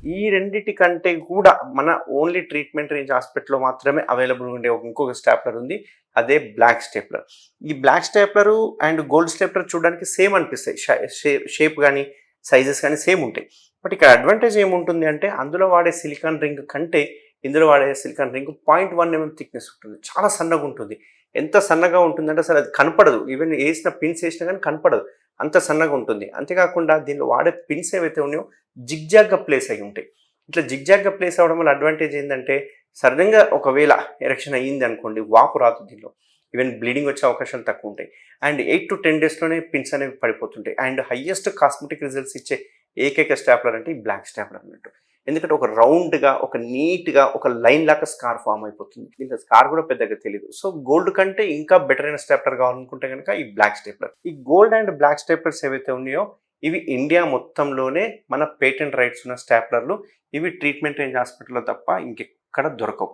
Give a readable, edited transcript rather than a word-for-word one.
ఈ రెండిటి కంటే కూడా మన ఓన్లీ ట్రీట్మెంట్ రేంజ్ హాస్పిటల్‌లో మాత్రమే అవైలబుల్ ఉండే ఇంకొక స్టాప్లర్ ఉంది. అదే బ్లాక్ స్టేప్లర్. ఈ బ్లాక్ స్టేప్లరు అండ్ గోల్డ్ స్టేప్లర్ చూడడానికి సేమ్ అనిపిస్తాయి. షేప్ గాని, సైజెస్ గాని సేమ్ ఉంటాయి. బట్ ఇక్కడ అడ్వాంటేజ్ ఏముంటుంది అంటే అందులో వాడే సిలికాన్ రింగ్ కంటే ఇందులో వాడే సిలికాన్ రింగ్ 0.1 థిక్‌నెస్ ఉంటుంది. చాలా సన్నగా ఉంటుంది. ఎంత సన్నగా ఉంటుందంటే అసలు అది కనపడదు. ఈవెన్ ఏసిన పిన్స్ ఏసినా గాని కనపడదు. అంత సన్నగా ఉంటుంది. అంతేకాకుండా దీనిలో వాడే పిన్స్ ఏవైతే ఉన్నాయో జిగ్‌జాగ్‌గా ప్లేస్ అయ్యి ఉంటాయి. ఇట్లా జిగ్‌జాగ్‌గా ప్లేస్ అవ్వడం వల్ల అడ్వాంటేజ్ ఏందంటే సడెన్‌గా ఒకవేళ ఎరెక్షన్ అయ్యిందనుకోండి వాపు రాదు దీనిలో. ఈవెన్ బ్లీడింగ్ వచ్చే అవకాశాలు తక్కువ ఉంటాయి. అండ్ 8-10 డేస్‌లోనే పిన్స్ అనేవి పడిపోతుంటాయి. అండ్ హైయెస్ట్ కాస్మెటిక్ రిజల్ట్స్ ఇచ్చే ఏకైక స్టాప్లర్ అంటే ఈ బ్లాక్ స్టాప్లర్ అన్నట్టు. ఎందుకంటే ఒక రౌండ్‌గా, ఒక నీట్‌గా, ఒక లైన్ లాగా స్కార్ ఫార్మ్ అయిపోతుంది. దీంట్లో స్కార్ కూడా పెద్దగా తెలీదు. సో గోల్డ్ కంటే ఇంకా బెటర్ అయిన స్టేప్లర్ కావాలనుకుంటే గనుక ఈ బ్లాక్ స్టేప్లర్. ఈ గోల్డ్ అండ్ బ్లాక్ స్టేప్లర్స్ ఏవైతే ఉన్నాయో ఇవి ఇండియా మొత్తంలోనే మన పేటెంట్ రైట్స్ ఉన్న స్టాప్లర్లు. ఇవి ట్రీట్మెంట్ రేంజ్ హాస్పిటల్‌లో తప్ప ఇంకెక్కడ దొరకవు.